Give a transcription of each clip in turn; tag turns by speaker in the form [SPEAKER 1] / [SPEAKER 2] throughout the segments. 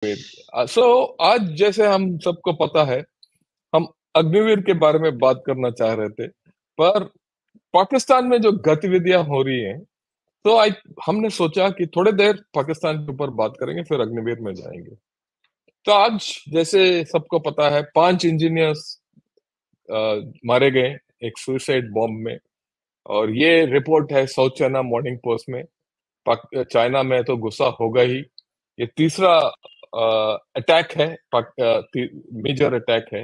[SPEAKER 1] सो आज जैसे हम सबको पता है, हम अग्निवीर के बारे में बात करना चाह रहे थे, पर पाकिस्तान में जो गतिविधियां हो रही हैं, तो आई हमने सोचा कि थोड़ी देर पाकिस्तान के ऊपर बात करेंगे, फिर अग्निवीर में जाएंगे। तो आज जैसे सबको पता है, 5 इंजीनियर्स मारे गए एक सुसाइड बॉम्ब में, और ये रिपोर्ट है साउथ चाइना मॉर्निंग पोस्ट में। चाइना में तो गुस्सा होगा ही। ये तीसरा अटैक है, मेजर अटैक है।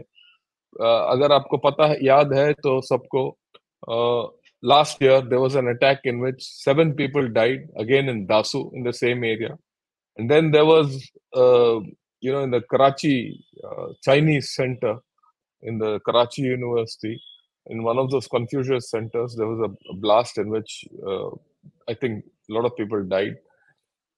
[SPEAKER 1] अगर आपको पता है, याद है तो सबको, last year there was an attack in which 7 people died again in Dasu in the same area, and then there was in the Karachi Chinese center in the Karachi University, in one of those Confucius centers, there was a blast in which I think a lot of people died.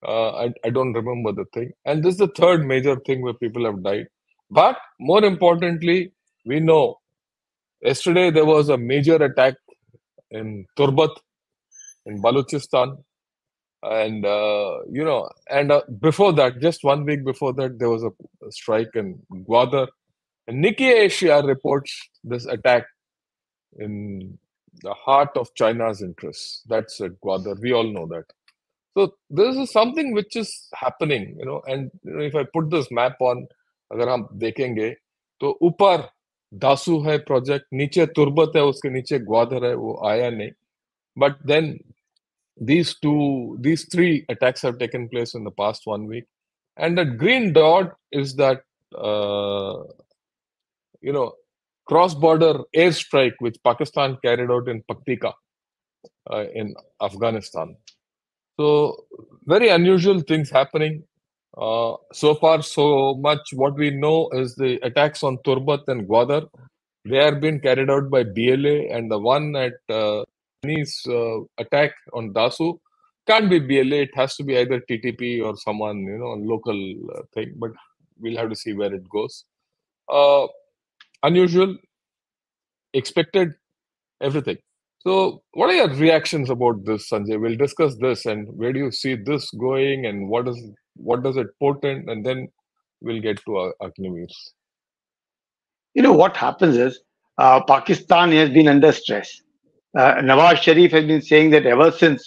[SPEAKER 1] I don't remember the thing. And this is the third major thing where people have died. But more importantly, we know yesterday there was a major attack in Turbat in Balochistan. And, before that, just 1 week before that, there was a strike in Gwadar. And Nikkei Asia reports this attack in the heart of China's interests. That's at Gwadar. We all know that. So this is something which is happening, and if I put this map on, अगर हम देखेंगे तो ऊपर दासू है project, नीचे तुर्बत है, उसके नीचे ग्वादर है, वो आया नहीं. But then these 3 attacks have taken place in the past 1 week, and that green dot is that cross-border airstrike which Pakistan carried out in Paktika in Afghanistan. So very unusual things happening. So far, so much what we know is the attacks on Turbat and Gwadar. They are being carried out by BLA, and the one at Chinese attack on Dasu can't be BLA. It has to be either TTP or someone, local thing. But we'll have to see where it goes. Unusual, expected, everything. So, what are your reactions about this, Sanjay? We'll discuss this, and where do you see this going, and what does it portend, and then we'll get to Agniveer.
[SPEAKER 2] What happens is Pakistan has been under stress. Nawaz Sharif has been saying that ever since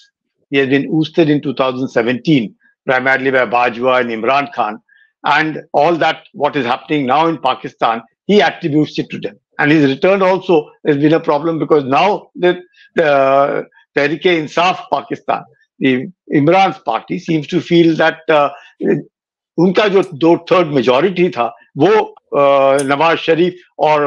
[SPEAKER 2] he has been ousted in 2017, primarily by Bajwa and Imran Khan, and all that what is happening now in Pakistan, he attributes it to them. And his return also has been a problem, because now the Tehreek-e-Insaf Pakistan, the Imran's party, seems to feel that उनका जो third majority था वो नवाज शरीफ और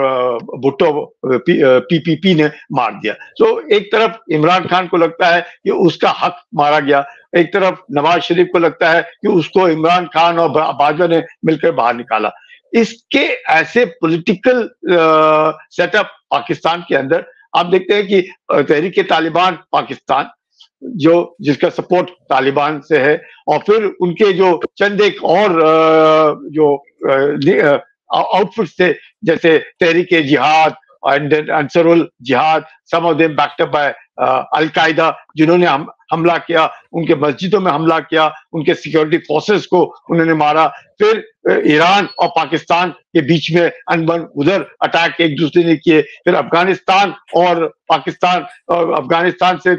[SPEAKER 2] Bhutto PPP ने मार दिया. So एक तरफ इमरान खान को लगता है कि उसका हक मारा गया, एक तरफ नवाज शरीफ को लगता है कि उसको इमरान खान और बाजवा ने मिलकर बाहर निकाला. इसके ऐसे पॉलिटिकल सेटअप पाकिस्तान के अंदर आप देखते हैं कि तहरीक तालिबान पाकिस्तान, जिसका सपोर्ट तालिबान से है, और फिर उनके जो चंद एक और जो आउटफिट्स थे, जैसे तहरीक जिहाद and Ansarul Jihad, some of them backed up by al-Qaeda, जिन्होंने हमला किया, उनके मस्जिदों में हमला किया, उनके सिक्योरिटी फोर्सेस को उन्होंने मारा. फिर ईरान और पाकिस्तान के बीच में अनबन, उधर अटैक एक दूसरे ने किए. फिर अफगानिस्तान और पाकिस्तान, अफगानिस्तान से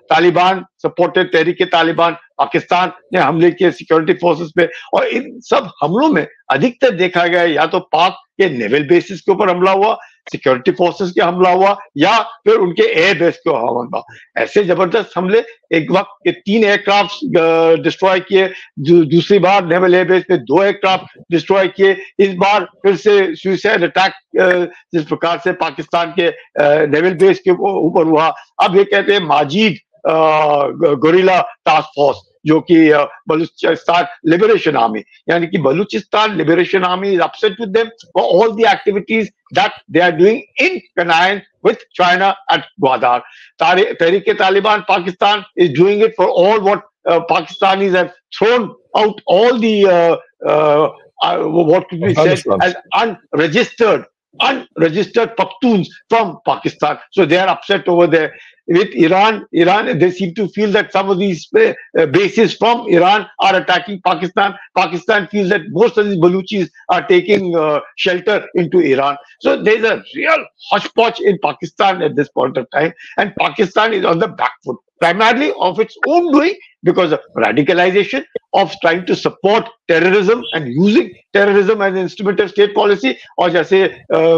[SPEAKER 2] तालिबान सपोर्टेड तहरीक तालिबान पाकिस्तान ने हमले किए सिक्योरिटी फोर्सेस पे. और इन सब हमलों में अधिकतर देखा गया या तो पाक के नेवल बेसिस के ऊपर हमला हुआ, सिक्योरिटी फोर्सेस के हमला हुआ, या फिर उनके एयर बेस के हमला. ऐसे जबरदस्त हमले, एक वक्त के 3 एयरक्राफ्ट डिस्ट्रॉय किए, दूसरी बार नेवल एयर बेस पे 2 एयरक्राफ्ट डिस्ट्रॉय किए, इस बार फिर से सुसाइड अटैक जिस प्रकार से पाकिस्तान के नेवल बेस के ऊपर हुआ. अब ये कहते हैं माजिद गोरिल्ला टास्क फोर्स, जो कि बलूचिस्तान लिबरेशन आर्मी, यानी कि Balochistan liberation army is upset with them for all the activities that they are doing in connection with China at Gwadar. Tehreek-e-Taliban Pakistan is doing it for all what Pakistanis have thrown out all the what could be said as unregistered unregistered Pakhtuns from Pakistan. So they are upset over there. With Iran, they seem to feel that some of these bases from Iran are attacking Pakistan. Pakistan feels that most of these Baluchis are taking shelter into Iran. So there's a real hodgepodge in Pakistan at this point of time, and Pakistan is on the back foot, primarily of its own doing, because of radicalization, of trying to support terrorism and using terrorism as an instrument of state policy. और जैसे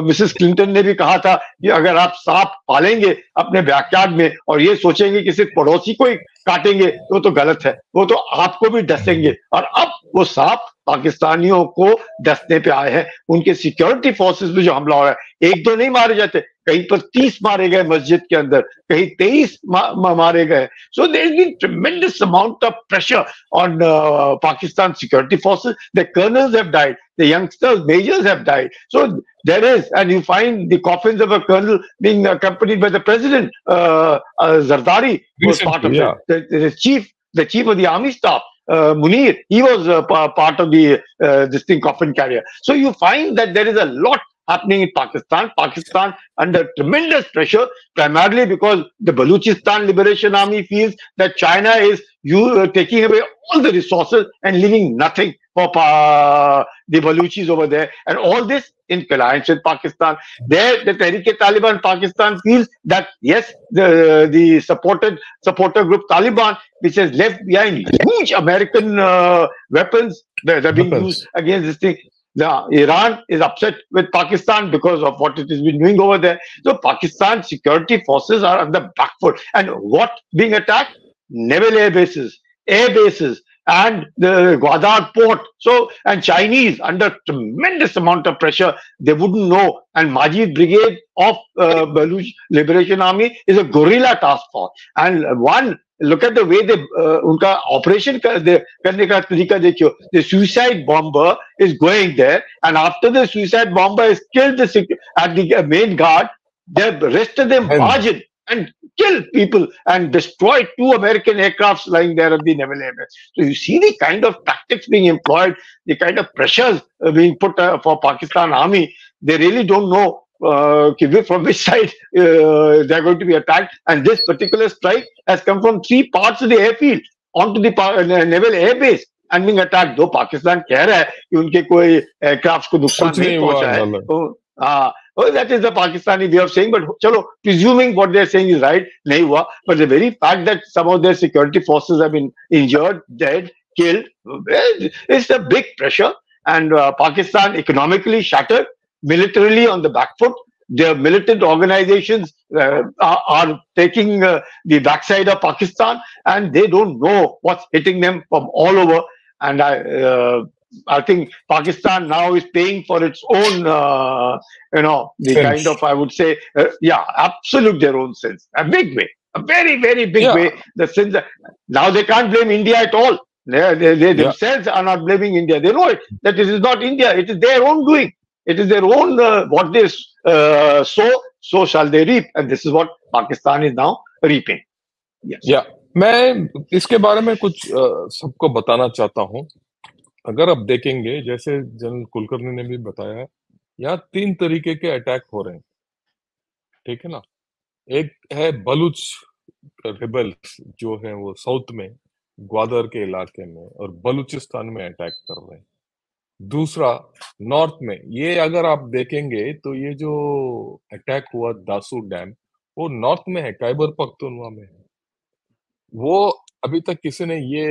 [SPEAKER 2] Mrs Clinton ने भी कहा था कि अगर आप सांप पालेंगे अपने बैकयार्ड में और ये सोचेंगे कि सिर्फ पड़ोसी को ही काटेंगे तो गलत है, वो तो आपको भी डसेंगे। और अब वो सांप पाकिस्तानियों को डसने पे आए हैं। उनके सिक्योरिटी फोर्सेस में जो हमला हो रहा है, एक दो नहीं मारे जाते, कहीं पर 30 मारे गए मस्जिद के अंदर, कहीं 23 मारे गए। So there has been tremendous amount of pressure on Pakistan security forces. The colonels have died, the youngsters, majors have died. So there is, and you find the coffins of a colonel being accompanied by the president, Zardari was part of the chief of the army staff. Munir, he was part of the this thing coffin carrier. So you find that there is a lot happening in Pakistan. Pakistan under tremendous pressure, primarily because the Baluchistan Liberation Army feels that China is taking away all the resources and leaving nothing for the Baluchis over there, and all this in alliance with Pakistan. There, the Tehreek-e-Taliban Pakistan feels that yes, the supporter group Taliban, which has left behind huge American weapons that are being used against this thing. Iran is upset with Pakistan because of what it has been doing over there. So Pakistan security forces are on the back foot. And what being attacked? Naval air bases, and the Gwadar port. So, and Chinese under tremendous amount of pressure, they wouldn't know. And Majid Brigade of Baluch Liberation Army is a guerrilla task force. And one, look at the way they unka operation karne ka tarika dekhiyo. The suicide bomber is going there, and after the suicide bomber is killed at the main guard, the rest of them barge in and kill people and destroy 2 American aircrafts lying there at the naval air base. So you see the kind of tactics being employed, the kind of pressures being put for Pakistan army. They really don't know from which side they're going to be attacked. And this particular strike has come from 3 parts of the airfield onto the naval air base and being attacked. Though Pakistan कह रहा है कि उनके कोई aircrafts को नुकसान नहीं पहुंचा है. Oh, that is the Pakistani way of saying, but chalo, presuming what they're saying is right, nahi hua, but the very fact that some of their security forces have been injured, dead, killed, it's a big pressure. And Pakistan economically shattered, militarily on the back foot. Their militant organizations are taking the backside of Pakistan, and they don't know what's hitting them from all over. And I think Pakistan now is paying for its own, the kind of, I would say, absolute their own sins. A big way, a very, very big way. The sins. Now they can't blame India at all. They themselves are not blaming India. They know it, that it is not India. It is their own doing. It is their own, what they sow, so shall they reap. And this is what Pakistan is now reaping. Yes.
[SPEAKER 1] Yeah. मैं इसके बारे में कुछ सबको बताना चाहता हूँ। अगर आप देखेंगे, जैसे जनरल कुलकर्णी ने भी बताया, यहाँ 3 तरीके के अटैक हो रहे हैं, ठीक है ना? एक है बलूच रिबल्स जो है वो साउथ में, ग्वादर के इलाके में और बलूचिस्तान में अटैक कर रहे हैं। दूसरा नॉर्थ में, ये अगर आप देखेंगे तो ये जो अटैक हुआ दासू डैम, वो नॉर्थ में है, खैबर पख्तूनख्वा में है। वो अभी तक किसी ने ये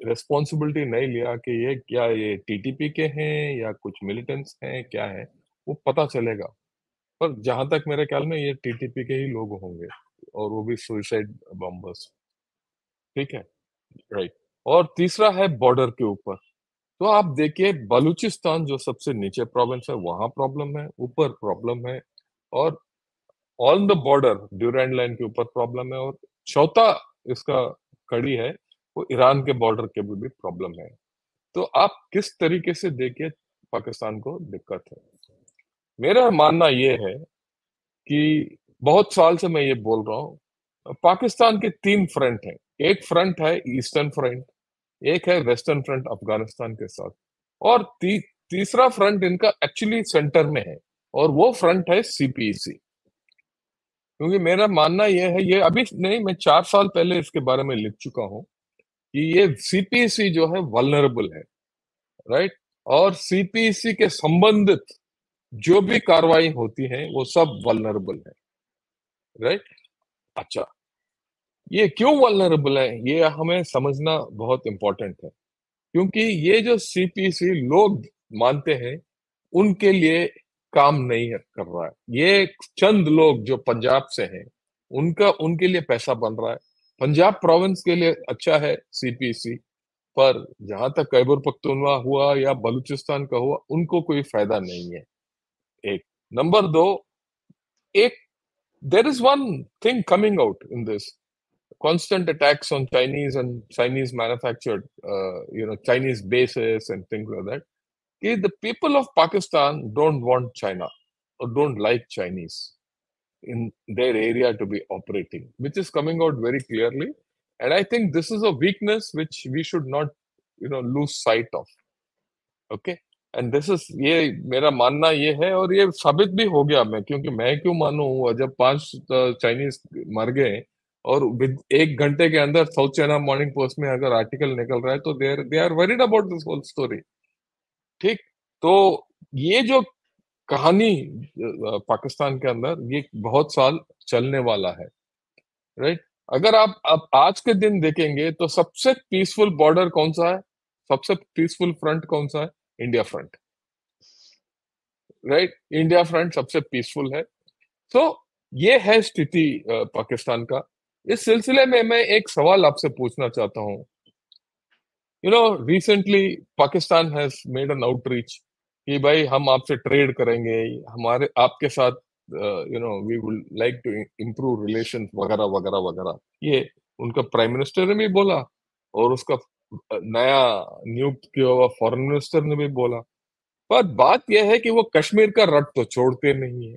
[SPEAKER 1] रिस्पॉन्सिबिलिटी नहीं लिया कि ये क्या ये टीटीपी के हैं या कुछ मिलिटेंट्स हैं, क्या है, वो पता चलेगा। पर जहां तक मेरे ख्याल में ये टीटीपी के ही लोग होंगे और वो भी सुसाइड बॉम्बर्स, ठीक है, राइट। और तीसरा है बॉर्डर के ऊपर। तो आप देखिए बलूचिस्तान जो सबसे नीचे प्रोविंस है, वहां प्रॉब्लम है, ऊपर प्रॉब्लम है, और ऑन द बॉर्डर ड्यूरैंड लाइन के ऊपर प्रॉब्लम है, और चौथा इसका कड़ी है वो ईरान के बॉर्डर के भी प्रॉब्लम है। तो आप किस तरीके से देखिए पाकिस्तान को दिक्कत है। मेरा मानना ये है कि बहुत साल से मैं ये बोल रहा हूँ, पाकिस्तान के 3 फ्रंट हैं। एक फ्रंट है ईस्टर्न फ्रंट, एक है वेस्टर्न फ्रंट अफगानिस्तान के साथ, और तीसरा फ्रंट इनका एक्चुअली सेंटर में है, और वो फ्रंट है सीपीसी। क्योंकि मेरा मानना ये है, ये अभी नहीं, मैं 4 साल पहले इसके बारे में लिख चुका हूँ कि ये सीपीसी जो है वल्नरेबल है, राइट? और सीपीसी के संबंधित जो भी कार्रवाई होती है वो सब वल्नरेबल है, राइट? अच्छा, ये क्यों वल्नरेबल है ये हमें समझना बहुत इंपॉर्टेंट है, क्योंकि ये जो सीपीसी लोग मानते हैं उनके लिए काम नहीं कर रहा है। ये चंद लोग जो पंजाब से हैं उनका उनके लिए पैसा बन रहा है। पंजाब प्रोविंस के लिए अच्छा है सीपीसी, पर जहां तक खैबर पख्तूनख्वा हुआ या बलूचिस्तान का हुआ उनको कोई फायदा नहीं है। एक नंबर दो, एक there is one thing coming out in this constant attacks on Chinese and Chinese manufactured, Chinese bases and things like that. The people of Pakistan don't want China or don't like Chinese in their area to be operating, which is coming out very clearly. And I think this is a weakness which we should not, lose sight of. Okay. And this is, ये मेरा मानना ये है, और ये साबित भी हो गया। मैं क्यों मानूं, जब 5 चाइनीज मर गए और एक घंटे के अंदर साउथ चाइना मॉर्निंग पोस्ट में अगर आर्टिकल निकल रहा है तो they are worried about this whole story. ठीक, तो ये जो कहानी पाकिस्तान के अंदर ये बहुत साल चलने वाला है, राइट? अगर आप आज के दिन देखेंगे तो सबसे पीसफुल बॉर्डर कौन सा है, सबसे पीसफुल फ्रंट कौन सा है? India front, right? India front सबसे पीसफुल है। तो ये है स्थिति पाकिस्तान का। इस सिलसिले में मैं एक सवाल आपसे पूछना चाहता हूँ। Recently Pakistan has made an outreach कि भाई हम आपसे ट्रेड करेंगे, हमारे आपके साथ we would like to improve relation वगैरह वगैरह वगैरह। ये उनका प्राइम मिनिस्टर ने भी बोला और उसका नया नियुक्त किया हुआ फॉरेन मिनिस्टर ने भी बोला। पर बात यह है कि वो कश्मीर का रट तो छोड़ते नहीं है।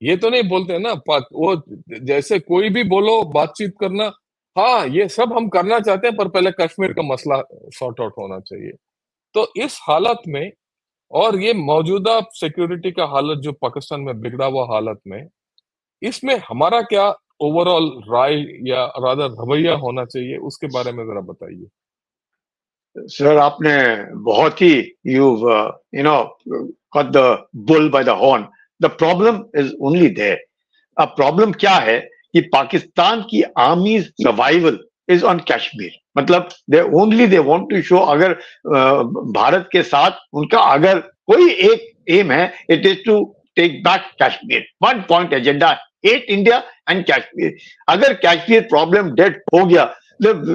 [SPEAKER 1] ये तो नहीं बोलते ना, वो जैसे कोई भी बोलो बातचीत करना, हाँ ये सब हम करना चाहते हैं पर पहले कश्मीर का मसला सॉर्ट आउट होना चाहिए। तो इस हालत में, और ये मौजूदा सिक्योरिटी का हालत जो पाकिस्तान में बिगड़ा हुआ हालत में, इसमें हमारा क्या ओवरऑल राय या रादर रवैया होना चाहिए, उसके बारे में जरा बताइए।
[SPEAKER 2] सर, आपने बहुत ही caught the bull by the horn. The problem is only there. अब प्रॉब्लम क्या है कि पाकिस्तान की army survival is on Kashmir. मतलब दे वांट टू शो, अगर भारत के साथ उनका अगर कोई एक एम है, it is to take back Kashmir. One point agenda, hate India and Kashmir. अगर कश्मीर प्रॉब्लम डेड हो गया,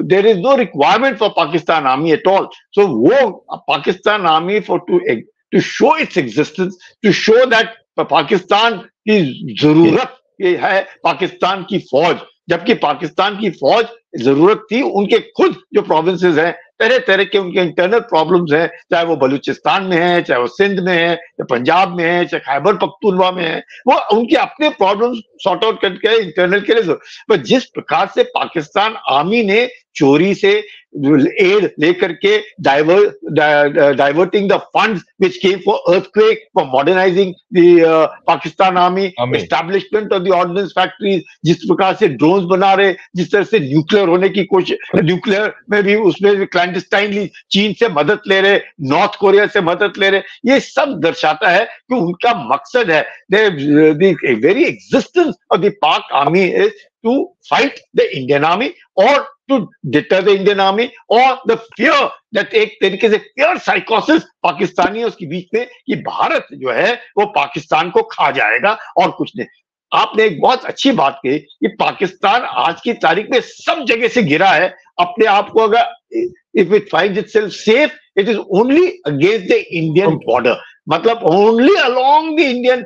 [SPEAKER 2] there is no requirement for Pakistan Army at all. So वो Pakistan Army to show its existence, to show that Pakistan की जरूरत ये है पाकिस्तान की फौज, जबकि पाकिस्तान की फौज जरूरत थी उनके खुद जो प्रोविंसेस हैं, तरह तरह के उनके इंटरनल प्रॉब्लम्स हैं, चाहे वो बलूचिस्तान में है, चाहे वो सिंध में है, चाहे पंजाब में है, चाहे खैबर पख्तूनख्वा में है, वो उनके अपने प्रॉब्लम्स सॉर्ट आउट करके इंटरनल के लिए। पर जिस प्रकार से पाकिस्तान आर्मी ने चोरी से एड लेकर के diverting the funds which came for earthquake, for modernising the Pakistan army, establishment of the ordnance factories, जिस प्रकार से ड्रोन्स बना रहे, जिस तरह से न्यूक्लियर होने की कोशिश, न्यूक्लियर में भी उसमें भी क्लैंडस्टाइनली चीन से मदद ले रहे, नॉर्थ कोरिया से मदद ले रहे, ये सब दर्शाता है कि उनका मकसद है, the very existence of the Pak army is to fight the Indian army or to deter the Indian army, or the fear that एक तरीके से fear psychosis पाकिस्तानियों के बीच में कि भारत जो है वो पाकिस्तान को खा जाएगा और कुछ नहीं। आपने एक बहुत अच्छी बात कही कि पाकिस्तान आज की तारीख में सब जगह से गिरा है अपने आप को। अगर if it finds itself safe, it is only against the Indian border. मतलब only along the Indian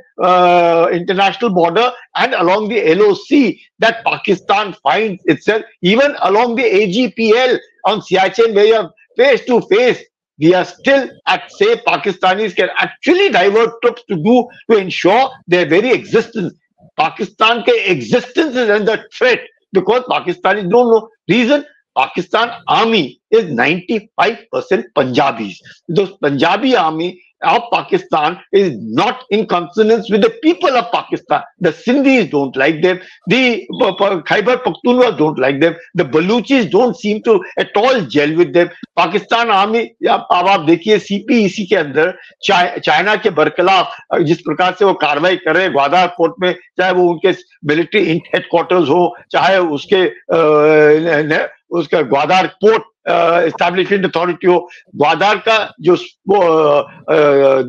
[SPEAKER 2] international border and along the LOC that Pakistan finds itself, even along the AGPL on Siachen, where you are face to face, we are still at, say, Pakistanis can actually divert troops to ensure their very existence. Pakistan ke existence is under threat because Pakistanis don't know. Reason, Pakistan army is 95% Punjabis. Those Punjabi army of Pakistan is not in consonance with the people of Pakistan. The Sindhis don't like them. The Khyber Pakhtunkhwa don't like them. The Baluchis don't seem to at all gel with them. Pakistan Army, अब आप देखिए CPEC के अंदर China के बरखिलाफ जिस प्रकार से वो कार्रवाई कर रहे हैं ग्वादार पोर्ट में, चाहे वो उनके मिलिट्री हेडक्वार्टर्स हो, चाहे उसका ग्वादार पोर्ट एस्टैब्लिशमेंट अथॉरिटी हो, ग्वादार का जो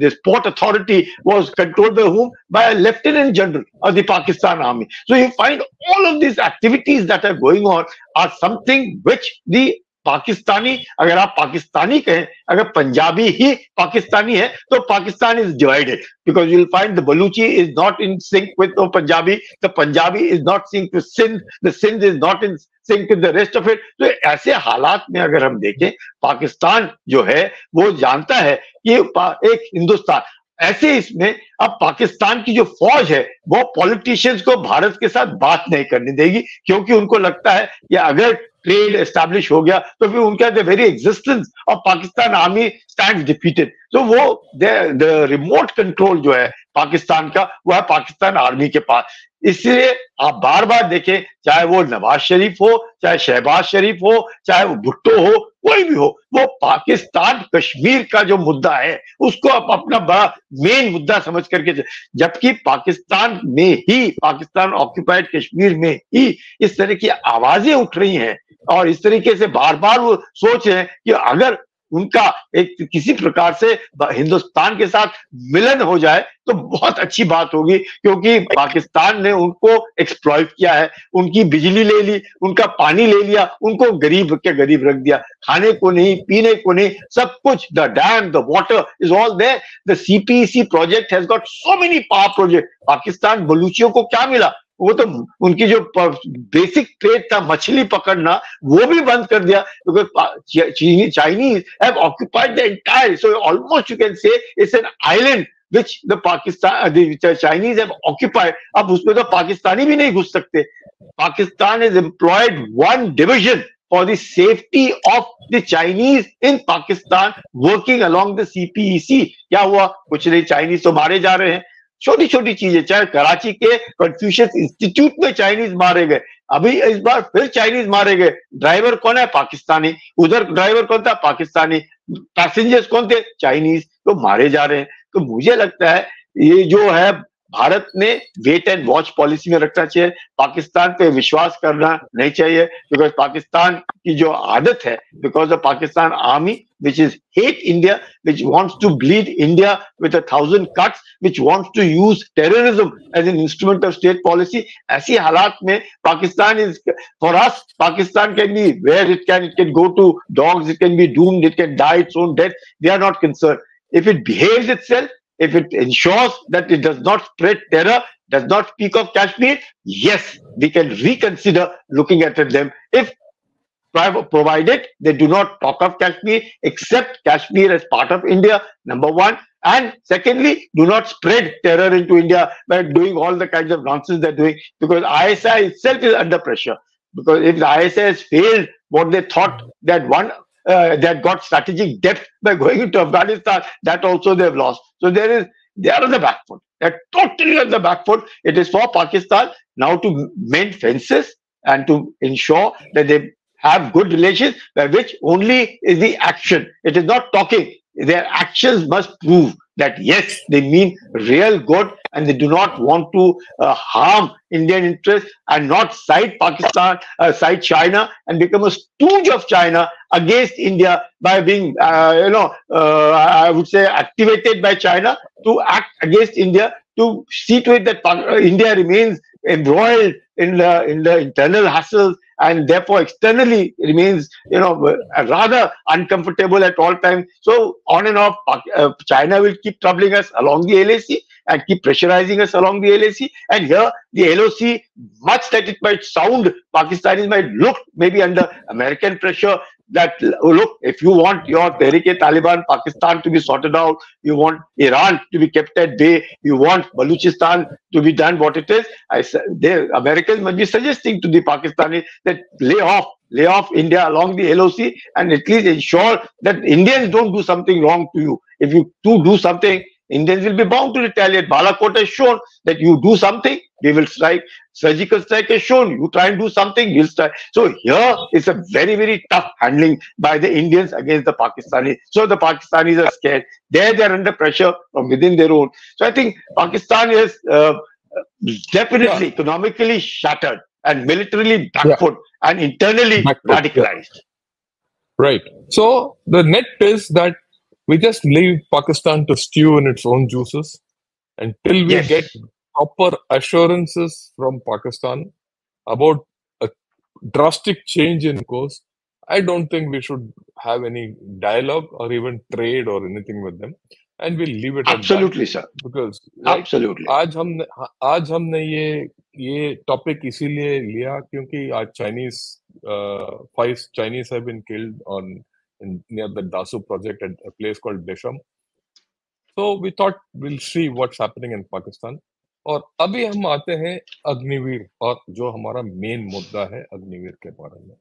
[SPEAKER 2] this port authority was controlled by whom? By a lieutenant general of the Pakistan Army. So you find all of these activities that are going on are something which the Pakistani, अगर आप पाकिस्तानी कहें, अगर पंजाबी ही पाकिस्तानी है तो Pakistan is divided because you'll find the Baluchi is not in sync with the Punjabi is not sync with Sindh, the Sindh is not in sync with the rest of it. तो ऐसे हालात में अगर हम देखें, पाकिस्तान जो है वो जानता है कि एक हिंदुस्तान, ऐसे इसमें अब पाकिस्तान की जो फौज है वो पॉलिटिशियंस को भारत के साथ बात नहीं करने देगी, क्योंकि उनको लगता है कि अगर ट्रेड एस्टैब्लिश हो गया तो फिर उनका the very existence of Pakistan army stands defeated. तो वो द रिमोट कंट्रोल जो है पाकिस्तान का, वो है पाकिस्तान आर्मी के पास. इसलिए आप बार बार देखें, चाहे वो नवाज शरीफ हो, चाहे शहबाज शरीफ हो, चाहे वो भुट्टो हो, कोई भी हो, वो पाकिस्तान कश्मीर का जो मुद्दा है उसको अपना बड़ा मेन मुद्दा समझ करके, जबकि पाकिस्तान में ही, पाकिस्तान ऑक्युपाइड कश्मीर में ही इस तरह की आवाजें उठ रही हैं और इस तरीके से बार बार वो सोच रहे हैं कि अगर उनका एक किसी प्रकार से हिंदुस्तान के साथ मिलन हो जाए तो बहुत अच्छी बात होगी, क्योंकि पाकिस्तान ने उनको एक्सप्लॉइट किया है, उनकी बिजली ले ली, उनका पानी ले लिया, उनको गरीब के गरीब रख दिया, खाने को नहीं, पीने को नहीं, सब कुछ, the dam, the water is all there. The CPEC project has got so many power project. Pakistan बलूचियों को क्या मिला? वो तो उनकी जो बेसिक ट्रेड था मछली पकड़ना, वो भी बंद कर दिया, क्योंकि Chinese have occupied the entire, so almost you can say it's an island which the Chinese have occupied. अब उसमें तो पाकिस्तानी भी नहीं घुस सकते. Pakistan has employed one division for the safety of the Chinese in Pakistan working along the CPEC. क्या हुआ? कुछ नहीं, चाइनीज तो मारे जा रहे हैं. छोटी छोटी चीजें, चाहे कराची के कन्फ्यूशियस इंस्टीट्यूट में चाइनीज मारे गए, अभी इस बार फिर चाइनीज मारे गए. ड्राइवर कौन है? पाकिस्तानी. उधर ड्राइवर कौन था? पाकिस्तानी. पैसेंजर्स कौन थे? चाइनीज. तो मारे जा रहे हैं. तो मुझे लगता है ये जो है भारत ने वेट एंड वॉच पॉलिसी में रखना चाहिए. पाकिस्तान पे विश्वास करना नहीं चाहिए, बिकॉज पाकिस्तान की जो आदत है, because of Pakistan army which is hate India, which wants to bleed India with 1,000 cuts, which wants to use terrorism as an instrument of state policy. ऐसी हालात में Pakistan is, for us, Pakistan can be where it can go to dogs, it can be doomed, it can die its own death. We are not concerned. If it behaves itself, if it ensures that it does not spread terror, does not speak of Kashmir, yes, we can reconsider looking at them. If provided they do not talk of Kashmir, accept Kashmir as part of India, number one. And secondly, do not spread terror into India by doing all the kinds of nonsense they're doing, because ISI itself is under pressure. Because if the ISI has failed what they thought, that that got strategic depth by going into Afghanistan, that also they've lost. So they are on the back foot. They're totally on the back foot. It is for Pakistan now to mend fences and to ensure that they have good relations, by which only is the action. It is not talking. Their actions must prove that yes, they mean real good and they do not want to harm Indian interests, and not side Pakistan, side China, and become a stooge of China against India by being, I would say, activated by China to act against India, to see to it that India remains embroiled in the internal hassles, and therefore externally remains, rather uncomfortable at all times. So on and off, China will keep troubling us along the LAC and keep pressurizing us along the LAC. And here, the LOC, much that it might sound, Pakistanis might look maybe under American pressure, that look, if you want your Tehrik-e-Taliban Pakistan to be sorted out, you want Iran to be kept at bay, you want Baluchistan to be done what it is, the Americans must be suggesting to the Pakistanis that lay off lay off India along the LOC and at least ensure that Indians don't do something wrong to you. If you do something, Indians will be bound to retaliate. Balakot has shown that you do something, we will strike. Surgical strike has shown you try and do something, we'll strike. So here is a very, very tough handling by the Indians against the Pakistanis. So the Pakistanis are scared. They're under pressure from within their own. So I think Pakistan is definitely economically shattered and militarily backfoot and internally radicalized.
[SPEAKER 1] Right. So the net is that we just leave Pakistan to stew in its own juices until we get proper assurances from Pakistan about a drastic change in course. I don't think we should have any dialogue or even trade or anything with them, and we'll leave it
[SPEAKER 2] absolutely,
[SPEAKER 1] at that.
[SPEAKER 2] Sir.
[SPEAKER 1] Because
[SPEAKER 2] absolutely.
[SPEAKER 1] आज हमने ये topic इसीलिए लिया क्योंकि आज five Chinese have been killed near the Dasu project at a place called Desham. So we thought we'll see what's happening in Pakistan. और अभी हम आते हैं अग्निवीर और जो हमारा मेन मुद्दा है अग्निवीर के बारे में.